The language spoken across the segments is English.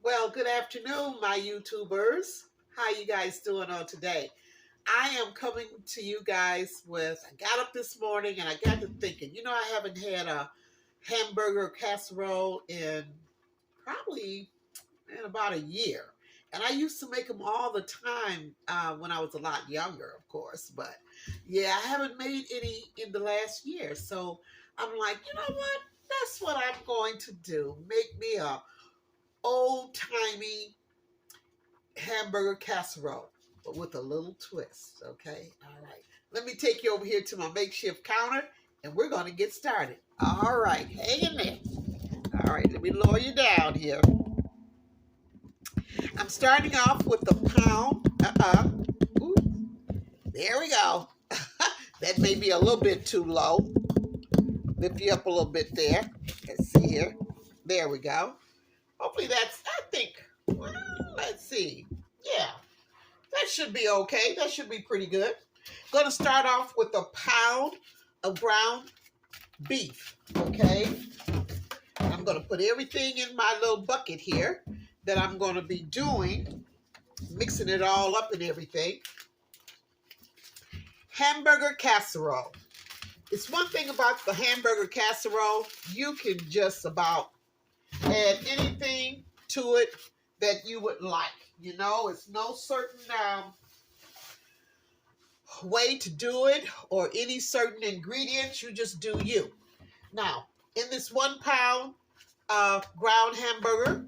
Well, good afternoon, my YouTubers. How you guys doing on today? I am coming to you guys with, I got up this morning and I got to thinking, I haven't had a hamburger casserole in probably about a year. And I used to make them all the time when I was a lot younger, of course. But yeah, I haven't made any in the last year. So I'm like, you know what? That's what I'm going to do. Make me a old-timey hamburger casserole, but with a little twist, okay? All right. Let me take you over here to my makeshift counter, and we're going to get started. All right. Hang in there. All right. Let me lower you down here. I'm starting off with the pound. Ooh, there we go. That may be a little bit too low. Lift you up a little bit there. Let's see here. There we go. Hopefully that's, I think, well, let's see. Yeah, that should be okay. That should be pretty good. Going to start off with a pound of ground beef, okay? I'm going to put everything in my little bucket here that I'm going to be doing, mixing it all up and everything. Hamburger casserole. It's one thing about the hamburger casserole, you can just about add anything to it that you would like. It's no certain way to do it or any certain ingredients. You just do you. Now, in this 1 pound ground hamburger,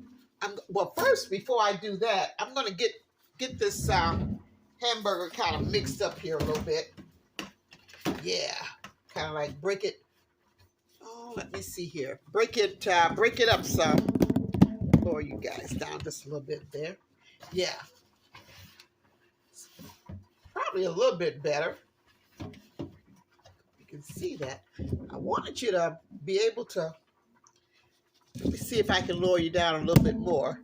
well, first, before I do that, I'm going to get this hamburger kind of mixed up here a little bit. Yeah, kind of like break it. Oh, let me see here. Break it up some. Lower you guys down just a little bit there. Yeah. Probably a little bit better. You can see that. I wanted you to be able to, let me see if I can lower you down a little bit more.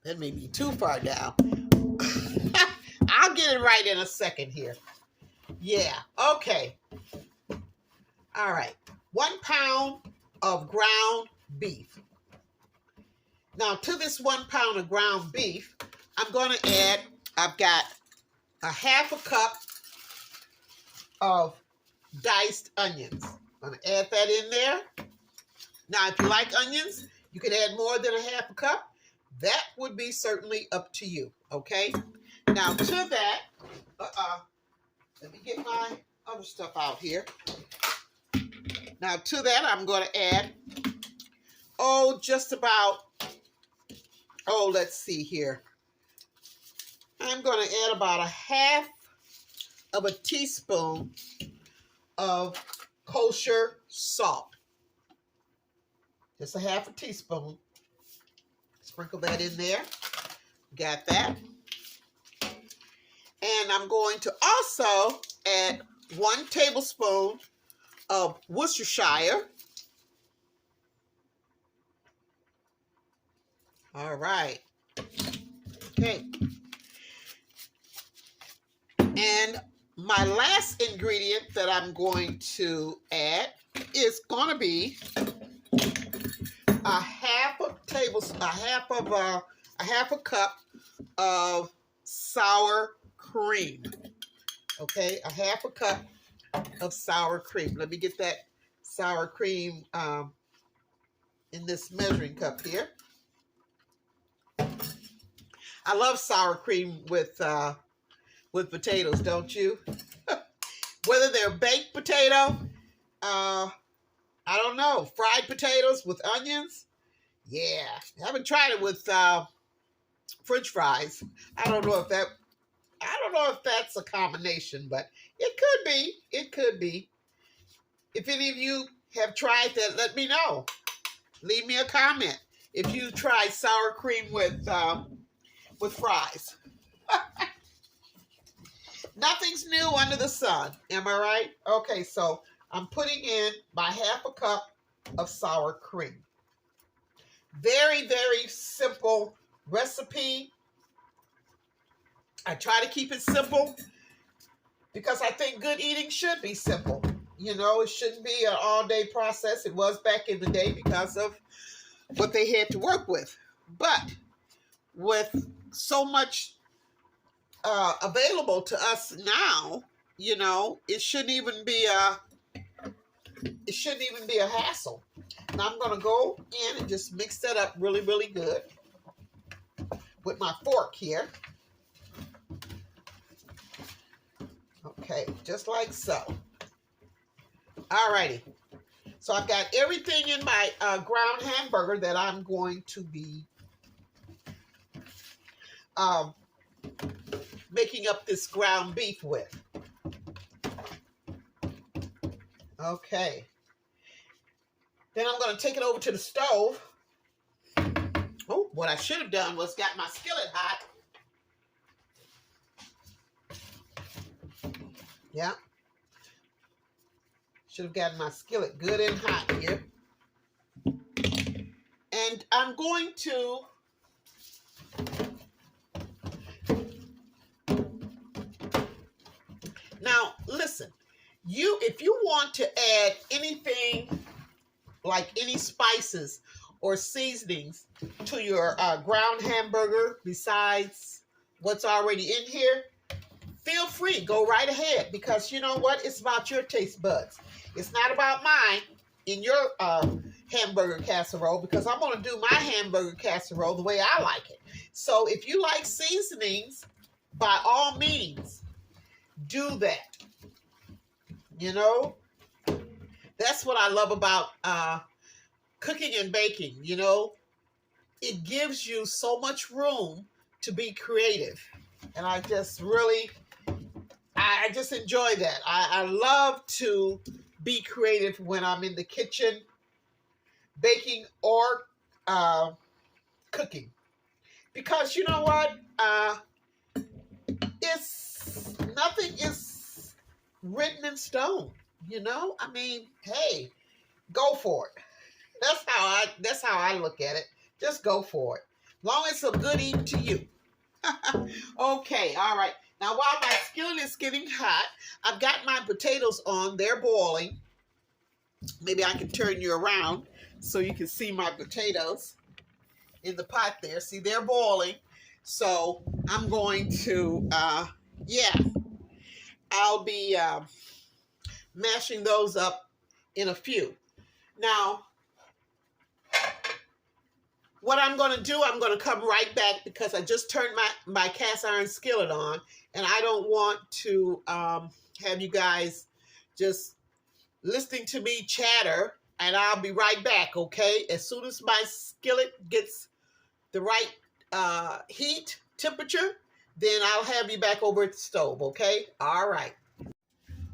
That may be too far down. I'll get it right in a second here. Yeah, okay. All right, 1 pound of ground beef. Now, to this 1 pound of ground beef, I'm going to add, I've got a half a cup of diced onions. I'm going to add that in there. Now, if you like onions, you can add more than a half a cup. That would be certainly up to you, okay? Now, to that, let me get my other stuff out here. Now, to that, I'm going to add, just about, let's see here. I'm going to add about a half of a teaspoon of kosher salt. Just a half a teaspoon. Sprinkle that in there. Got that. And I'm going to also add 1 tablespoon of Worcestershire. All right. Okay. And my last ingredient that I'm going to add is going to be a half a cup of sour cream. Okay, a half a cup of sour cream. Let me get that sour cream in this measuring cup here. I love sour cream with potatoes, don't you? Whether they're baked potato, I don't know, fried potatoes with onions. Yeah, I haven't tried it with French fries. I don't know if that's a combination, but it could be. It could be. If any of you have tried that, let me know. Leave me a comment if you tried sour cream with fries. Nothing's new under the sun. Am I right? Okay, so I'm putting in my half a cup of sour cream. Very, very simple recipe. I try to keep it simple because I think good eating should be simple. It shouldn't be an all-day process. It was back in the day because of what they had to work with. But with so much available to us now, you know, it shouldn't even be a hassle. Now I'm gonna go in and just mix that up really, really good with my fork here. Okay, just like so. Alrighty. So I've got everything in my ground hamburger that I'm going to be making up this ground beef with. Okay. Then I'm going to take it over to the stove. Oh, what I should have done was got my skillet hot. Yeah. Should have gotten my skillet good and hot here. And I'm going to now listen, if you want to add anything like any spices or seasonings to your ground hamburger besides what's already in here, feel free, go right ahead, because you know what? It's about your taste buds. It's not about mine in your hamburger casserole, because I'm going to do my hamburger casserole the way I like it. So if you like seasonings, by all means, do that. You know, that's what I love about cooking and baking. You know, it gives you so much room to be creative. And I just really, I just enjoy that. I love to be creative when I'm in the kitchen, baking or cooking. Because you know what? Nothing is written in stone. You know? I mean, hey, go for it. That's how I look at it. Just go for it. Long as it's a good eat to you. Okay, all right. Now, while my skillet is getting hot, I've got my potatoes on. They're boiling. Maybe I can turn you around so you can see my potatoes in the pot there. See, they're boiling. So I'm going to, I'll be mashing those up in a few. Now, what I'm going to do, I'm going to come right back because I just turned my cast iron skillet on, and I don't want to have you guys just listening to me chatter, and I'll be right back, okay? As soon as my skillet gets the right heat, temperature, then I'll have you back over at the stove, okay? All right.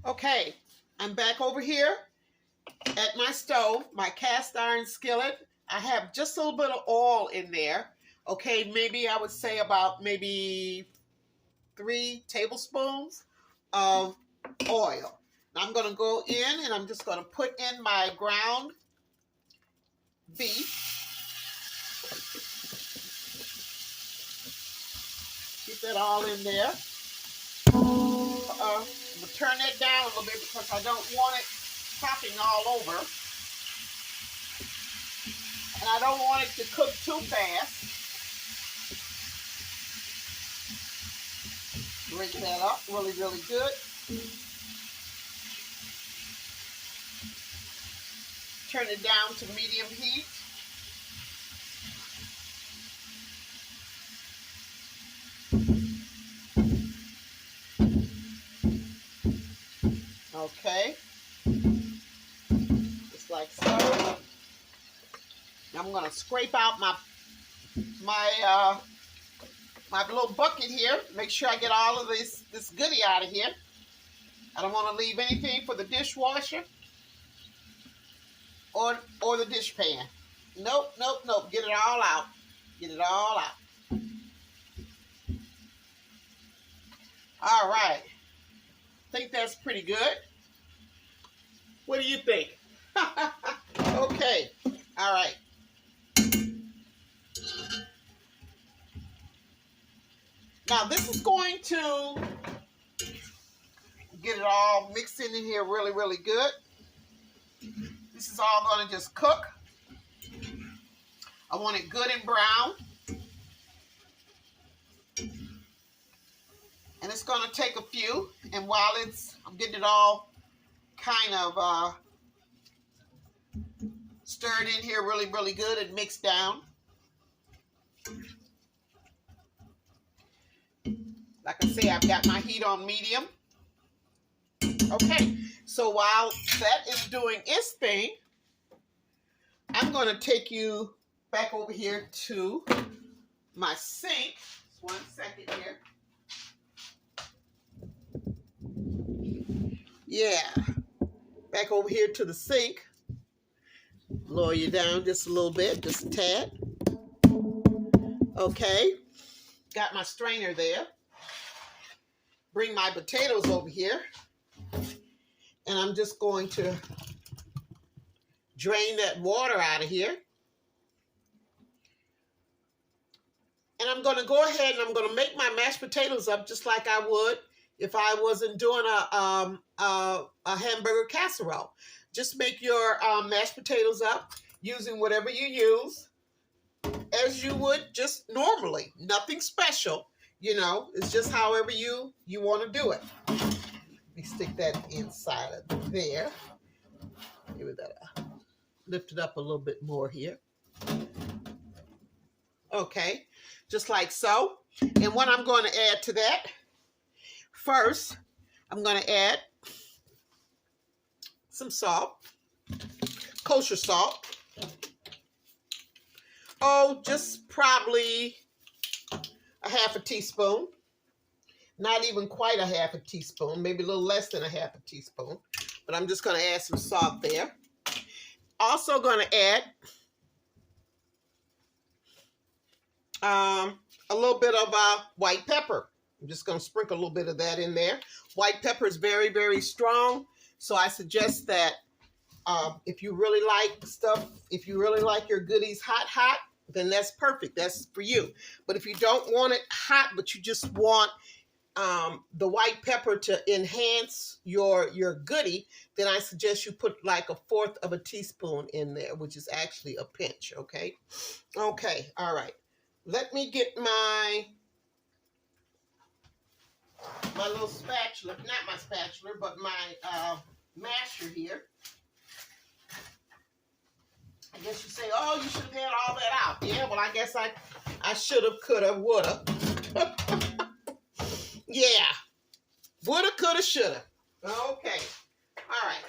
Okay, I'm back over here at my stove, my cast iron skillet. I have just a little bit of oil in there. Okay, maybe I would say about maybe 3 tablespoons of oil. Now I'm going to go in and I'm just going to put in my ground beef. Keep that all in there. I'm going to turn that down a little bit because I don't want it popping all over. And I don't want it to cook too fast. Break that up really, really good. Turn it down to medium heat. Okay. Just like so. I'm going to scrape out my little bucket here. Make sure I get all of this goodie out of here. I don't want to leave anything for the dishwasher or the dish pan. Nope, nope, nope. Get it all out. Get it all out. All right. Think that's pretty good. What do you think? Okay. All right. Now this is going to get it all mixed in here really, really good. This is all going to just cook. I want it good and brown. And it's going to take a few. And while I'm getting it all kind of stirred in here really, really good and mixed down. Like I say, I've got my heat on medium. Okay, so while that is doing its thing, I'm going to take you back over here to my sink. Just 1 second here. Yeah, back over here to the sink. Lower you down just a little bit, just a tad. Okay, got my strainer there. Bring my potatoes over here. And I'm just going to drain that water out of here. And I'm going to go ahead and I'm going to make my mashed potatoes up just like I would if I wasn't doing a hamburger casserole. Just make your mashed potatoes up using whatever you use as you would just normally. Nothing special, you know. It's just however you want to do it. Let me stick that inside of there. Give it that. Lift it up a little bit more here. Okay, just like so. And what I'm going to add to that, first, I'm going to add some salt, kosher salt. Oh, just probably a half a teaspoon. Not even quite a half a teaspoon, maybe a little less than a half a teaspoon. But I'm just going to add some salt there. Also going to add a little bit of white pepper. I'm just going to sprinkle a little bit of that in there. White pepper is very, very strong. So I suggest that if you really like stuff, if you really like your goodies hot, then that's perfect. That's for you. But if you don't want it hot, but you just want the white pepper to enhance your goodie, then I suggest you put like 1/4 of a teaspoon in there, which is actually a pinch, okay? Okay, all right. Let me get my little spatula, not my spatula, but my masher here. I guess you say, oh, you should have had all that out. Yeah, well, I guess I should have, could have, would have. Yeah. Woulda, coulda, shoulda. Okay. All right.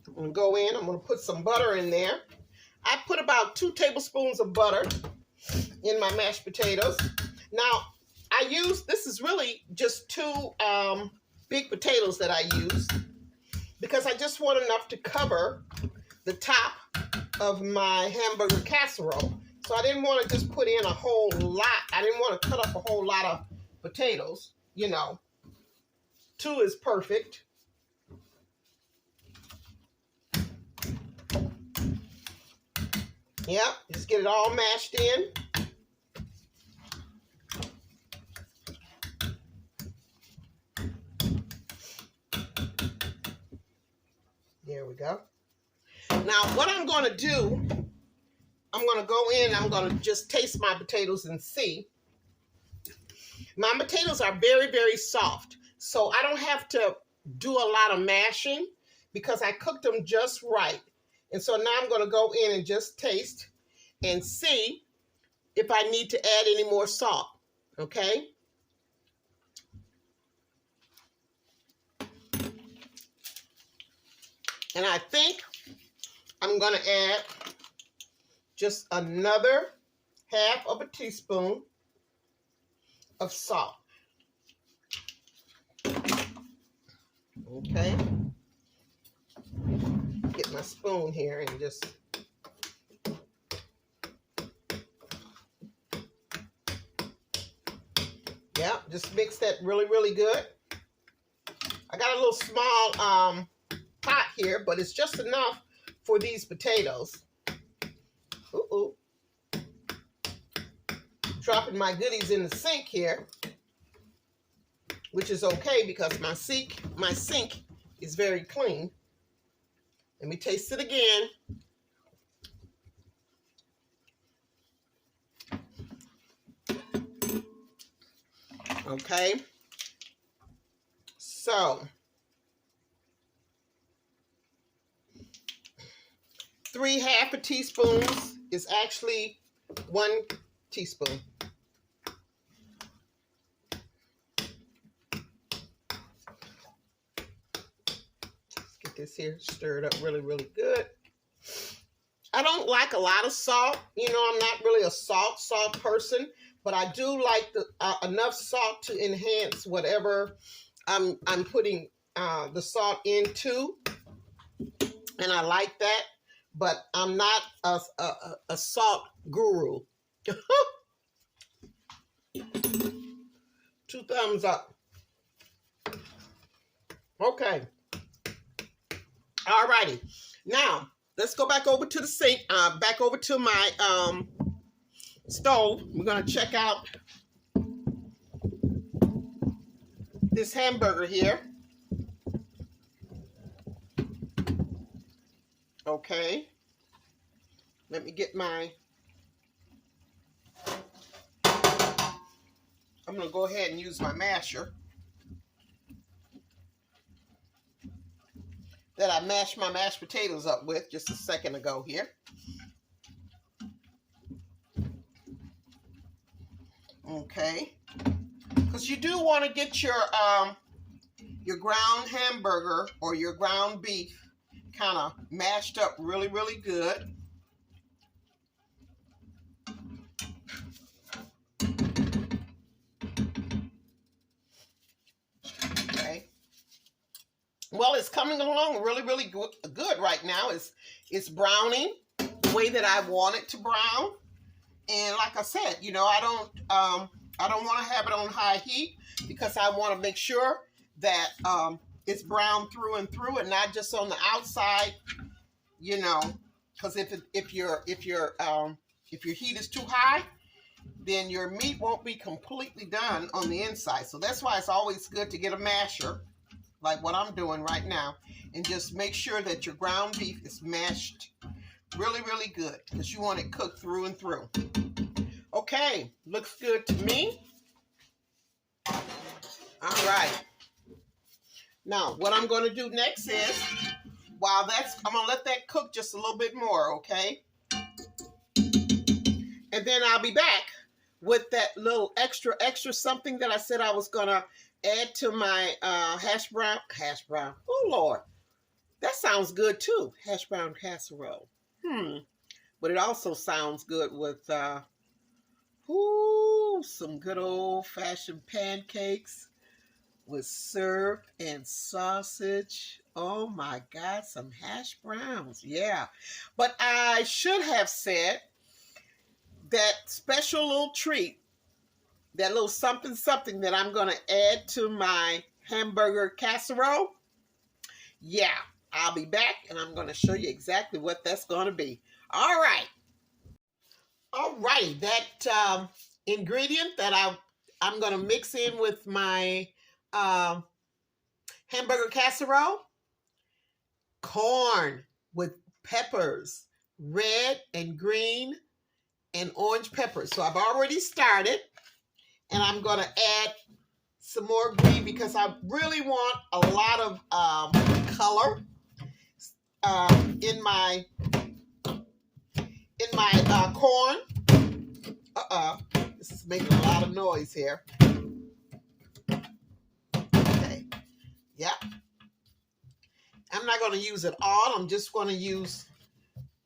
I'm going to go in. I'm going to put some butter in there. I put about 2 tablespoons of butter in my mashed potatoes. Now, this is really just 2 big potatoes that I use because I just want enough to cover the top of my hamburger casserole. So I didn't want to just put in a whole lot. I didn't want to cut up a whole lot of potatoes, you know. 2 is perfect. Yep, just get it all mashed in. There we go. Now, what I'm going to do, I'm going to go in, I'm going to just taste my potatoes and see. My potatoes are very, very soft, so I don't have to do a lot of mashing because I cooked them just right. And so now I'm going to go in and just taste and see if I need to add any more salt, okay? And I think I'm going to add just another 1/2 of a teaspoon of salt. Okay. Get my spoon here and just just mix that really, really good. I got a little small pot here, but it's just enough for these potatoes. Ooh. Dropping my goodies in the sink here, which is okay because my sink is very clean. Let me taste it again. Okay. So, 3 half a teaspoons is actually 1 teaspoon. Let's get this here stirred up really, really good. I don't like a lot of salt. You know, I'm not really a salt person, but I do like the enough salt to enhance whatever I'm putting the salt into, and I like that. But I'm not a salt guru. 2 thumbs up. Okay. All righty. Now, let's go back over to the sink, back over to my stove. We're going to check out this hamburger here. Okay. Let me get my... I'm going to go ahead and use my masher that I mashed my mashed potatoes up with just a second ago here. Okay. Because you do want to get your ground hamburger or your ground beef kind of mashed up really, really good. Okay. Well, it's coming along really, really good right now. It's browning the way that I want it to brown. And like I said, you know, I don't want to have it on high heat because I want to make sure that it's brown through and through and not just on the outside, you know, because if your heat is too high, then your meat won't be completely done on the inside. So that's why it's always good to get a masher like what I'm doing right now and just make sure that your ground beef is mashed really, really good because you want it cooked through and through. Okay, looks good to me. All right. Now, what I'm going to do next is, I'm going to let that cook just a little bit more, okay? And then I'll be back with that little extra something that I said I was going to add to my hash brown. Oh, Lord. That sounds good, too. Hash brown casserole. But it also sounds good with some good old-fashioned pancakes with syrup and sausage. Oh my God, some hash browns. Yeah. But I should have said that special little treat, that little something that I'm going to add to my hamburger casserole. Yeah, I'll be back and I'm going to show you exactly what that's going to be. All right. All righty. That ingredient that I'm going to mix in with my hamburger casserole, corn with peppers, red and green and orange peppers. So I've already started, and I'm going to add some more green because I really want a lot of color in my corn. This is making a lot of noise here. Okay. Yeah. I'm not going to use it all. I'm just going to use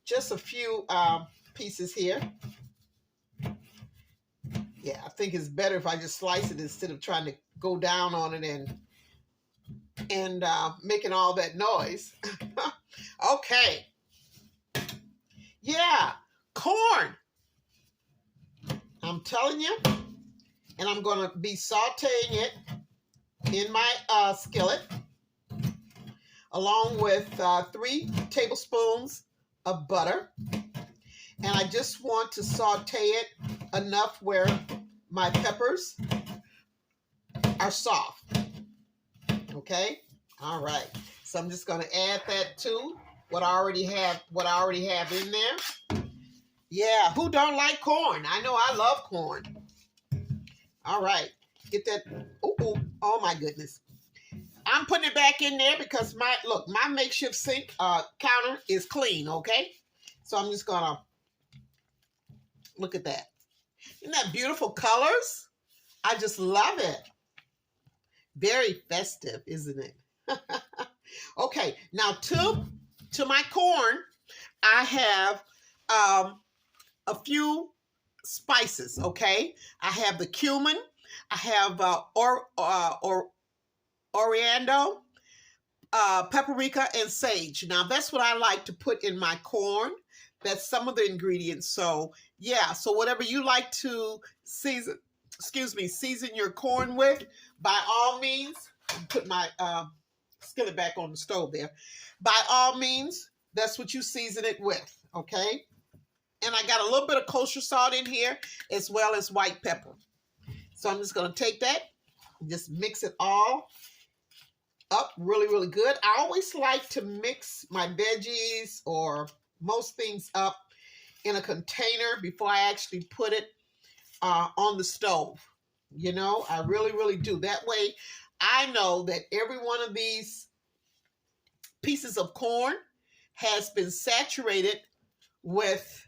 just a few pieces here. Yeah, I think it's better if I just slice it instead of trying to go down on it and making all that noise. Okay. Yeah, corn. I'm telling you. And I'm going to be sauteing it in my skillet along with 3 tablespoons of butter. And I just want to saute it enough where my peppers are soft. Okay? All right. So I'm just going to add that too. what I already have in there. Yeah, who don't like corn? I know I love corn. All right, get that. Oh my goodness. I'm putting it back in there because my makeshift sink counter is clean, okay? So I'm just gonna look at that. Isn't that beautiful colors? I just love it. Very festive, isn't it? Okay, now to my corn, I have a few spices, okay? I have the cumin, I have oriendo, paprika, and sage. Now, that's what I like to put in my corn. That's some of the ingredients. So, yeah, so whatever you like to season your corn with, by all means, put my skillet back on the stove there. By all means, that's what you season it with, okay? And I got a little bit of kosher salt in here as well as white pepper. So I'm just going to take that and just mix it all up really, really good. I always like to mix my veggies or most things up in a container before I actually put it on the stove. You know, I really, really do. That way, I know that every one of these pieces of corn has been saturated with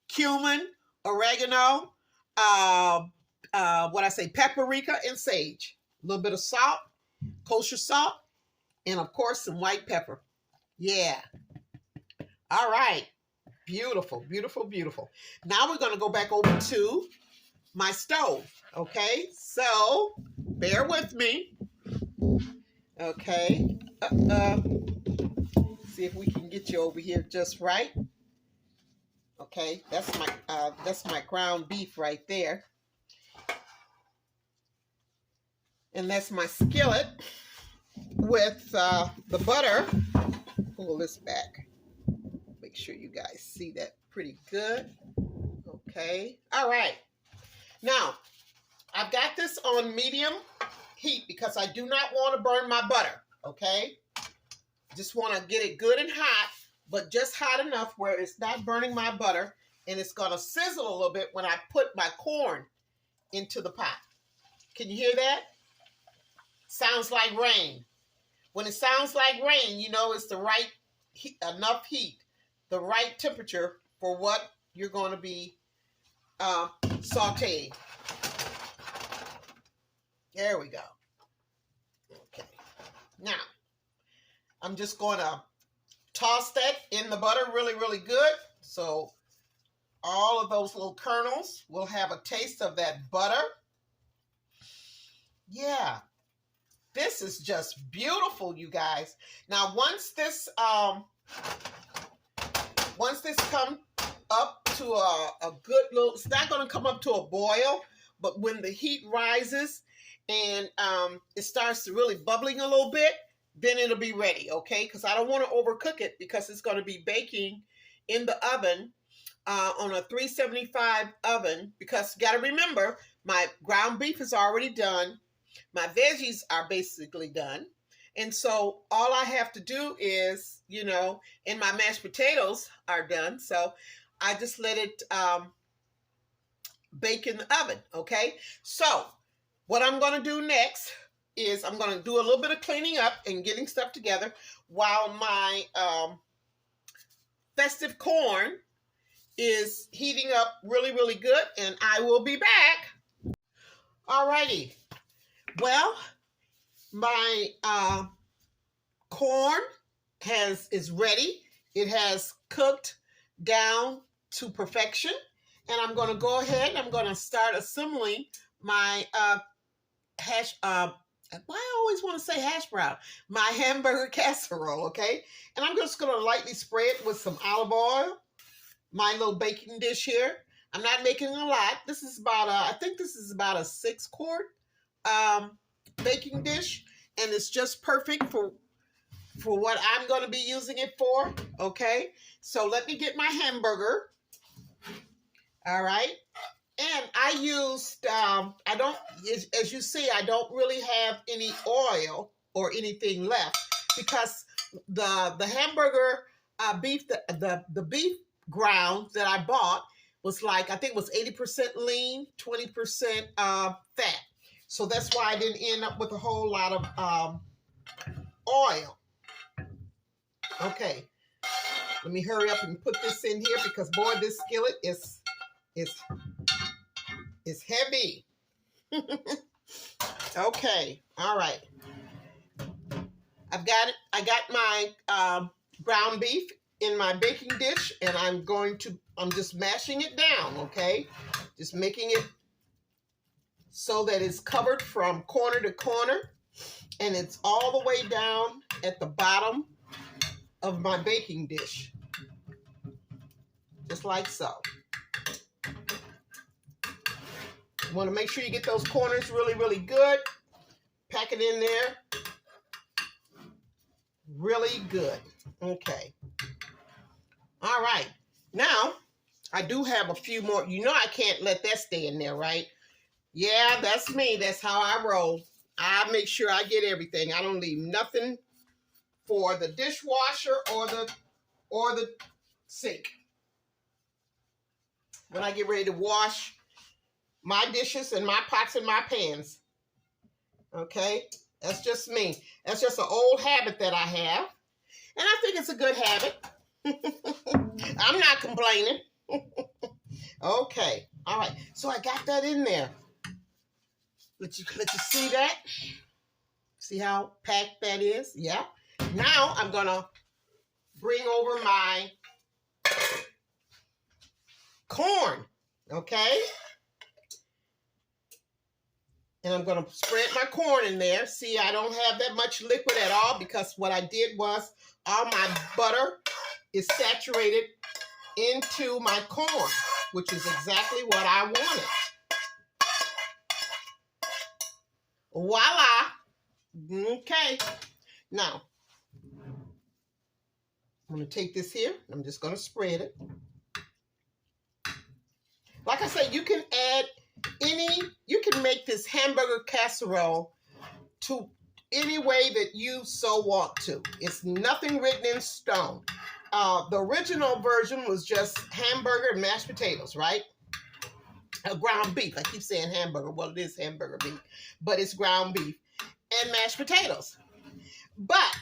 cumin, oregano, paprika, and sage. A little bit of salt, kosher salt, and of course some white pepper. Yeah. All right. Beautiful, beautiful, beautiful. Now we're going to go back over to my stove. Okay. So bear with me. Okay. See if we can get you over here just right. Okay. That's my ground beef right there. And that's my skillet with the butter. Pull this back. Make sure you guys see that pretty good. Okay. All right. Now, I've got this on medium heat because I do not want to burn my butter. Okay. Just want to get it good and hot, but just hot enough where it's not burning my butter, and it's going to sizzle a little bit when I put my corn into the pot. Can you hear that? Sounds like rain. When it sounds like rain, you know it's the right enough heat, the right temperature for what you're going to be sauteing. There we go. Okay. Now, I'm just going to toss that in the butter really, really good. So all of those little kernels will have a taste of that butter. Yeah. This is just beautiful, you guys. Now, once this comes up to a good little, it's not going to come up to a boil, but when the heat rises and it starts to really bubbling a little bit, then it'll be ready, okay? Because I don't want to overcook it because it's going to be baking in the oven on a 375 oven, because you got to remember, my ground beef is already done. My veggies are basically done. And so all I have to do is, you know, and my mashed potatoes are done. So I just let it bake in the oven, okay? So what I'm going to do next is I'm going to do a little bit of cleaning up and getting stuff together while my festive corn is heating up really, really good. And I will be back. All righty. Well, my corn is ready. It has cooked down to perfection. And I'm going to go ahead and I'm going to start assembling my I always want to say hash brown, my Hamburger Casserole, okay? And I'm just going to lightly spray it with some olive oil, my little baking dish here. I'm not making a lot. This is about I think this is about a 6-quart baking dish, and it's just perfect for what I'm going to be using it for, okay? So let me get my hamburger. All right. And I used, as you see, I don't really have any oil or anything left because the hamburger beef, the beef ground that I bought was like, I think it was 80% lean, 20% fat. So that's why I didn't end up with a whole lot of oil. Okay, let me hurry up and put this in here because boy, this skillet is heavy. Okay, all right. I've got it. I got my ground beef in my baking dish, and I'm just mashing it down, okay? Just making it so that it's covered from corner to corner, and it's all the way down at the bottom of my baking dish. Just like so. You want to make sure you get those corners really, really good. Pack it in there. Really good. Okay. All right. Now, I do have a few more. You know I can't let that stay in there, right? Yeah, that's me. That's how I roll. I make sure I get everything. I don't leave nothing for the dishwasher or the sink. When I get ready to wash my dishes and my pots and my pans. Okay? That's just me. That's just an old habit that I have. And I think it's a good habit. I'm not complaining. Okay. All right. So I got that in there. Let you see that? See how packed that is? Yeah. Now I'm going to bring over my corn. Okay? And I'm going to spread my corn in there. See, I don't have that much liquid at all because what I did was all my butter is saturated into my corn, which is exactly what I wanted. Voila. Okay. Now, I'm going to take this here. I'm just going to spread it. Like I said, you can add you can make this hamburger casserole to any way that you so want to. It's nothing written in stone. The original version was just hamburger and mashed potatoes, right? Ground beef. I keep saying hamburger. Well, it is hamburger beef, but it's ground beef and mashed potatoes. But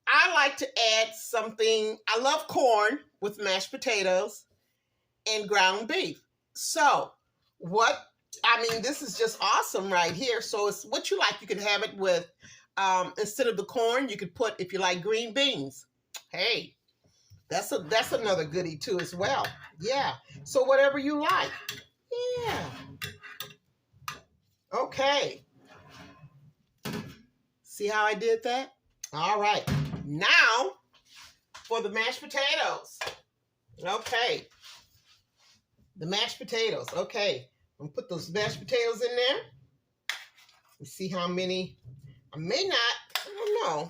I like to add something. I love corn with mashed potatoes and ground beef. So this is just awesome right here. So it's what you like. You can have it with, instead of the corn, you could put, if you like, green beans. Hey, that's another goodie too as well. Yeah. So whatever you like. Yeah. Okay. See how I did that? All right. Now for the mashed potatoes. Okay. The mashed potatoes. Okay. I'm going to put those mashed potatoes in there. Let's see how many. I may not. I don't know.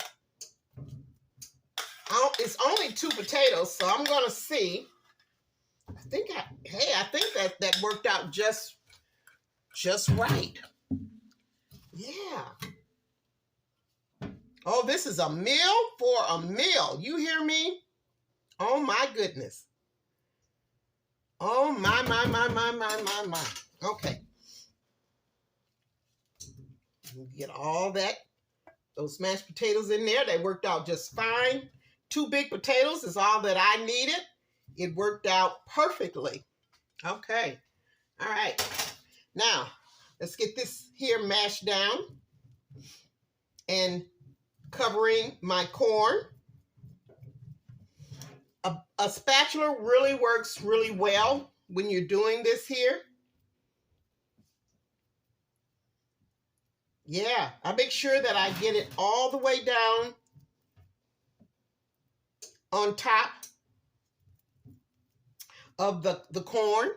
It's only 2 potatoes, so I'm going to see. I think that worked out just right. Yeah. Oh, this is a meal for a meal. You hear me? Oh, my goodness. Oh, my. Okay. Get all those mashed potatoes in there. They worked out just fine. 2 big potatoes is all that I needed. It worked out perfectly. Okay. All right. Now, let's get this here mashed down and covering my corn. A spatula really works really well when you're doing this here. Yeah, I make sure that I get it all the way down on top of the corn.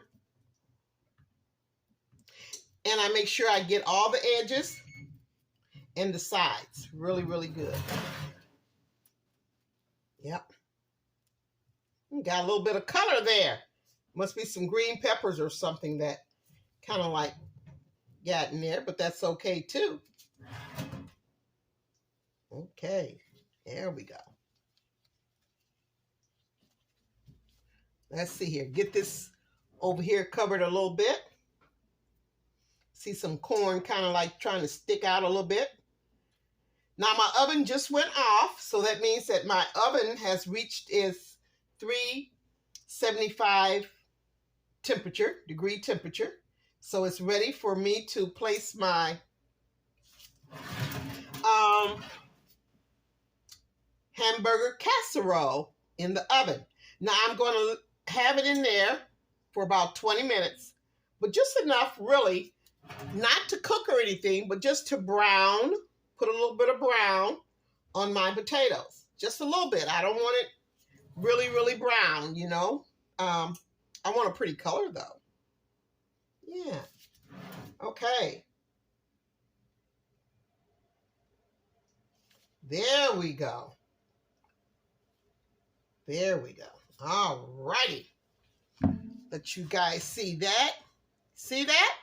And I make sure I get all the edges and the sides. Really, really good. Yep. Got a little bit of color there. Must be some green peppers or something that kind of like got in there, but that's okay too. Okay, there we go. Let's see here. Get this over here covered a little bit. See some corn kind of like trying to stick out a little bit. Now my oven just went off, so that means that my oven has reached its 375 degree temperature. So it's ready for me to place my hamburger casserole in the oven. Now I'm going to have it in there for about 20 minutes, but just enough really, not to cook or anything, but just to brown, put a little bit of brown on my potatoes. Just a little bit. I don't want it really, really brown, you know. I want a pretty color though. Yeah. Okay. There we go. There we go. All righty. Let you guys see that. See that?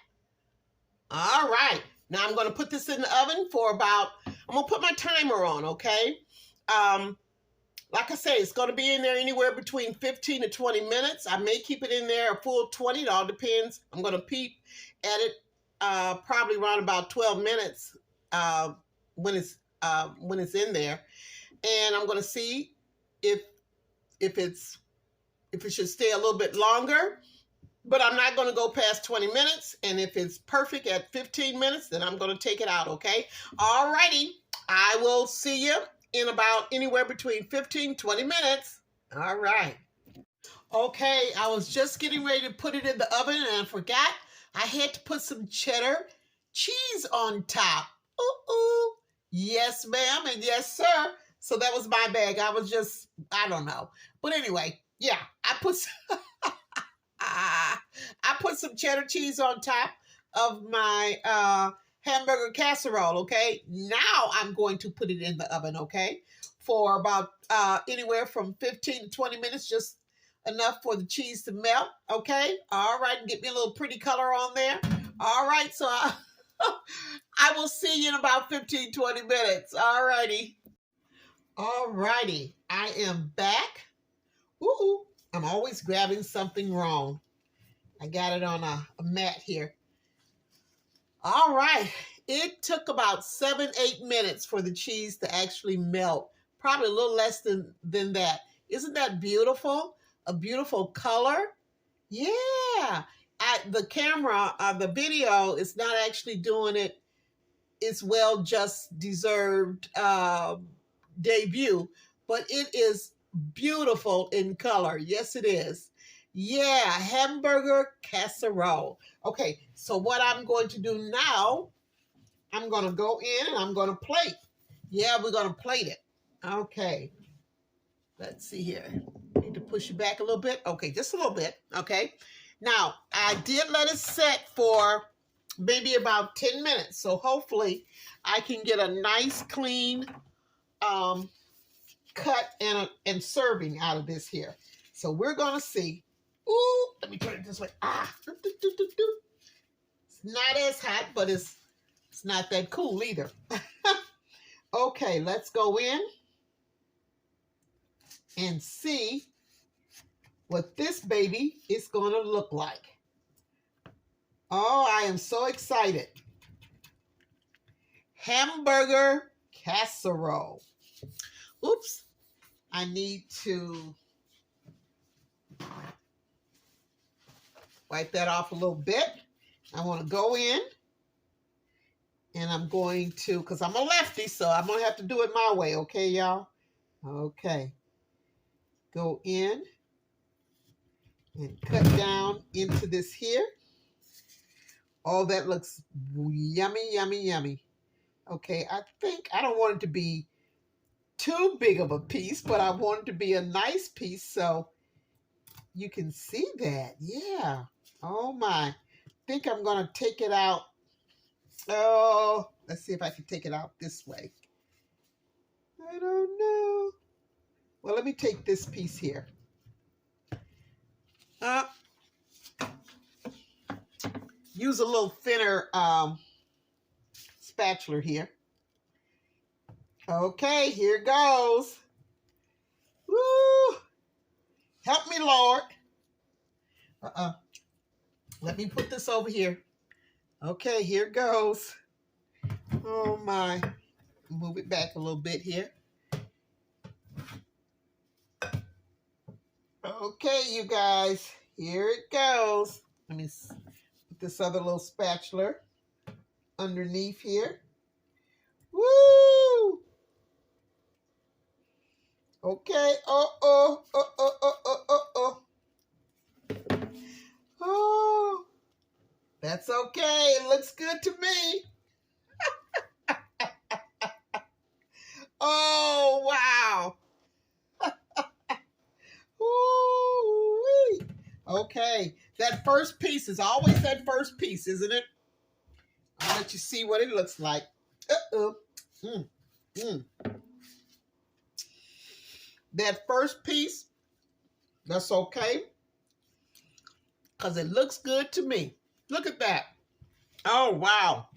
All right. Now I'm going to put this in the oven for about, I'm going to put my timer on, okay? Like I say, it's going to be in there anywhere between 15 to 20 minutes. I may keep it in there a full 20. It all depends. I'm going to peep at it probably around about 12 minutes when it's in there. And I'm going to see if it should stay a little bit longer. But I'm not going to go past 20 minutes. And if it's perfect at 15 minutes, then I'm going to take it out, okay? All righty. I will see you in about anywhere between 15 20 minutes. All right. Okay, I was just getting ready to put it in the oven, and I forgot I had to put some cheddar cheese on top. Ooh. Yes, ma'am, and yes, sir. So that was my bag. I was just, I don't know. But anyway, yeah, I put some cheddar cheese on top of my hamburger casserole, okay? Now I'm going to put it in the oven, okay? For about anywhere from 15 to 20 minutes, just enough for the cheese to melt, okay? All right, and get me a little pretty color on there. All right, so I will see you in about 15, 20 minutes. All righty. All righty, I am back. Woo-hoo. I'm always grabbing something wrong. I got it on a mat here. All right. It took about 7-8 minutes for the cheese to actually melt. Probably a little less than that. Isn't that beautiful? A beautiful color? Yeah. The camera, the video is not actually doing it its well just deserved debut, but it is beautiful in color. Yes, it is. Yeah, hamburger casserole. Okay, so what I'm going to do now, I'm going to go in and I'm going to plate. Yeah, we're going to plate it. Okay. Let's see here. Need to push it back a little bit. Okay, just a little bit. Okay. Now, I did let it set for maybe about 10 minutes. So hopefully I can get a nice, clean cut and serving out of this here. So we're going to see. Ooh, let me turn it this way. It's not as hot, but it's not that cool either. Okay, let's go in and see what this baby is going to look like. Oh, I am so excited. Hamburger casserole. Oops, I need to wipe that off a little bit. I want to go in and I'm going to, because I'm a lefty, so I'm going to have to do it my way, okay, y'all? Okay. Go in and cut down into this here. Oh, that looks yummy, yummy, yummy. Okay, I think I don't want it to be too big of a piece, but I want it to be a nice piece so you can see that. Yeah. Oh my. I think I'm going to take it out. Oh, let's see if I can take it out this way. I don't know. Well, let me take this piece here. Use a little thinner spatula here. Okay, here goes. Woo! Help me, Lord. Let me put this over here. Okay, here goes. Oh my. Move it back a little bit here. Okay, you guys, here it goes. Let me put this other little spatula underneath here. Woo! Okay. Oh, that's okay. It looks good to me. Oh, wow. Ooh-wee. Okay, that first piece is always that first piece, isn't it? I'll let you see what it looks like. That first piece, that's okay, because it looks good to me. Look at that. Oh, wow.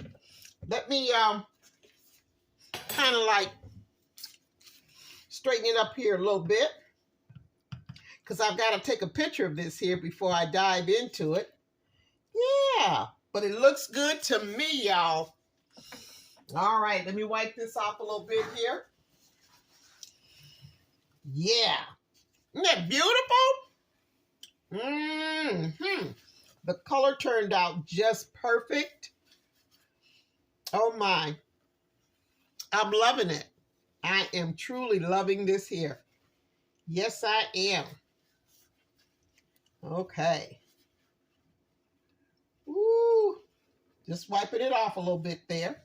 Let me kind of like straighten it up here a little bit, because I've got to take a picture of this here before I dive into it. Yeah, but it looks good to me, y'all. All right, let me wipe this off a little bit here. Yeah. Isn't that beautiful? The color turned out just perfect. Oh my. I'm loving it. I am truly loving this here. Yes, I am. Okay. Ooh. Just wiping it off a little bit there.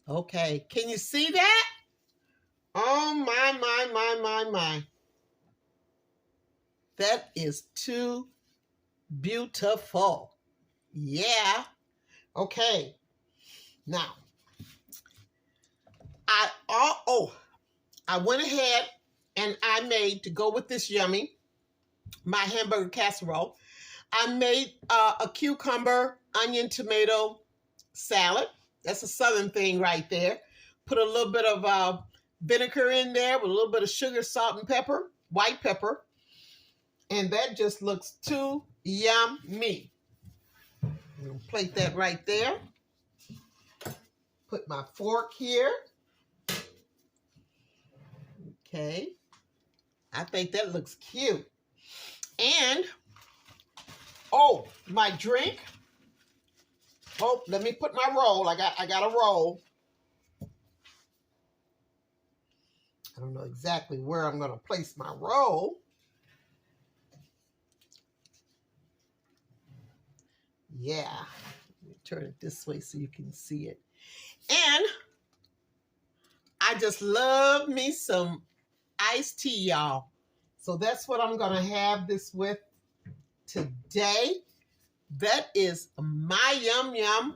Okay. Can you see that? Oh my. That is too beautiful. Yeah. Okay. Now, I went ahead and I made, to go with this yummy, my hamburger casserole, I made a cucumber, onion, tomato salad. That's a southern thing right there. Put a little bit of vinegar in there with a little bit of sugar, salt, and pepper, white pepper. And that just looks too yummy. Plate that right there. Put my fork here. Okay. I think that looks cute. And, oh, my drink. Oh, let me put my roll. I got a roll. I don't know exactly where I'm going to place my roll. Yeah. Let me turn it this way so you can see it. And I just love me some iced tea, y'all. So that's what I'm going to have this with today. That is my yum yum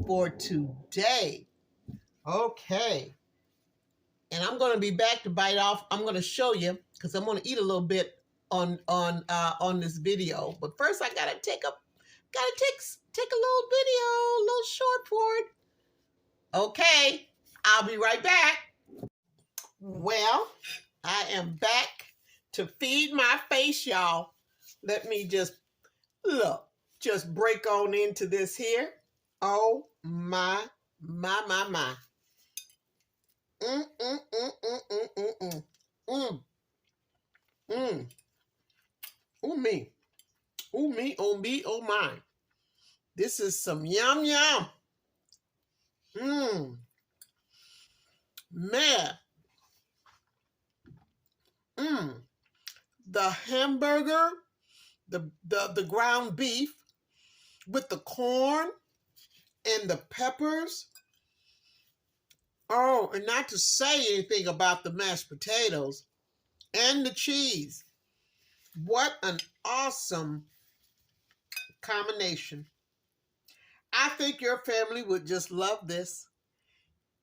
for today. Okay. And I'm going to be back to bite off. I'm going to show you, because I'm going to eat a little bit on this video. But first I got to take a little video, a little short for it. Okay. I'll be right back. Well, I am back to feed my face, y'all. Let me just break on into this here. Oh my. Oh my. This is some yum yum. Man. The hamburger, the ground beef with the corn and the peppers. Oh, and not to say anything about the mashed potatoes and the cheese. What an awesome combination. I think your family would just love this.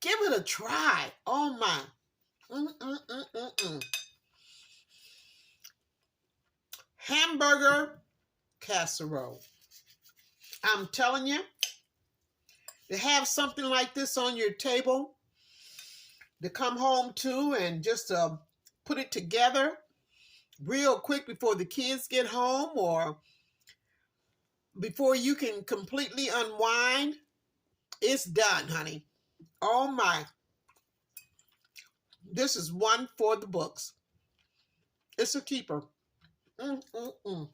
Give it a try. Oh my. Hamburger casserole. I'm telling you, to have something like this on your table, to come home to and just put it together real quick before the kids get home, or before you can completely unwind, it's done, honey. Oh my. This is one for the books. It's a keeper. Mm-mm-mm.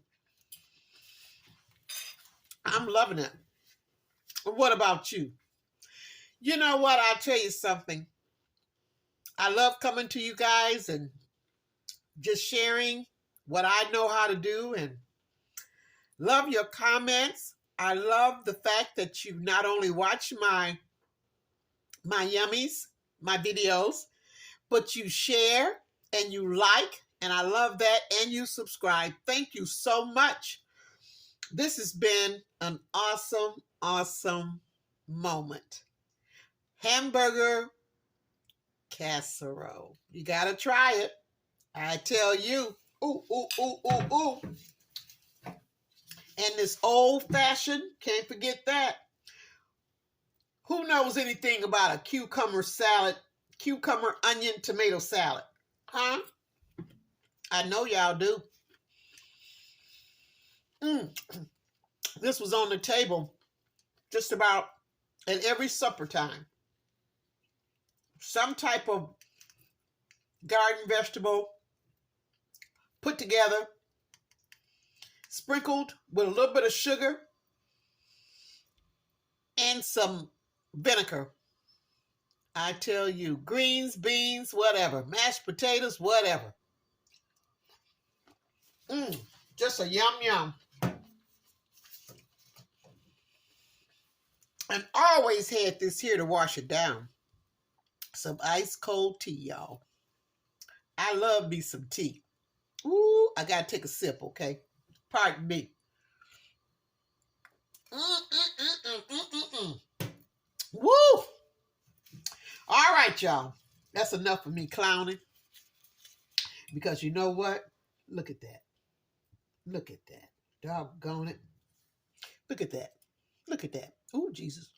I'm loving it. What about you? You know what? I'll tell you something. I love coming to you guys and just sharing what I know how to do, and love your comments. I love the fact that you not only watch my yummies, my videos, but you share and you like, and I love that, and you subscribe. Thank you so much. This has been an awesome, awesome moment. Hamburger casserole. You gotta try it. I tell you. Ooh, ooh, ooh, ooh, ooh. And this old-fashioned, can't forget that. Who knows anything about a cucumber salad, cucumber, onion, tomato salad? Huh? I know y'all do. This was on the table just about at every supper time. Some type of garden vegetable put together, sprinkled with a little bit of sugar and some vinegar. I tell you, greens, beans, whatever, mashed potatoes, whatever. Just a yum yum. And always had this here to wash it down. Some ice cold tea, y'all. I love me some tea. Ooh, I gotta take a sip, okay? Pardon me. Woo! All right, y'all. That's enough of me clowning. Because you know what? Look at that. Look at that. Doggone it. Look at that. Look at that. Ooh, Jesus.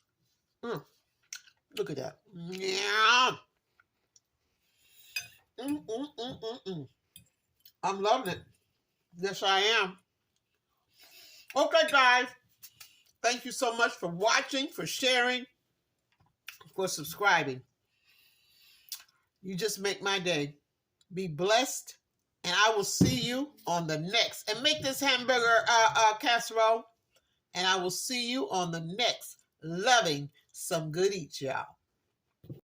Look at that. Yeah. I'm loving it. Yes, I am. Okay, guys. Thank you so much for watching, for sharing, for subscribing. You just make my day. Be blessed, and I will see you on the next. And make this hamburger casserole, and I will see you on the next Loving Some Good Eats, y'all.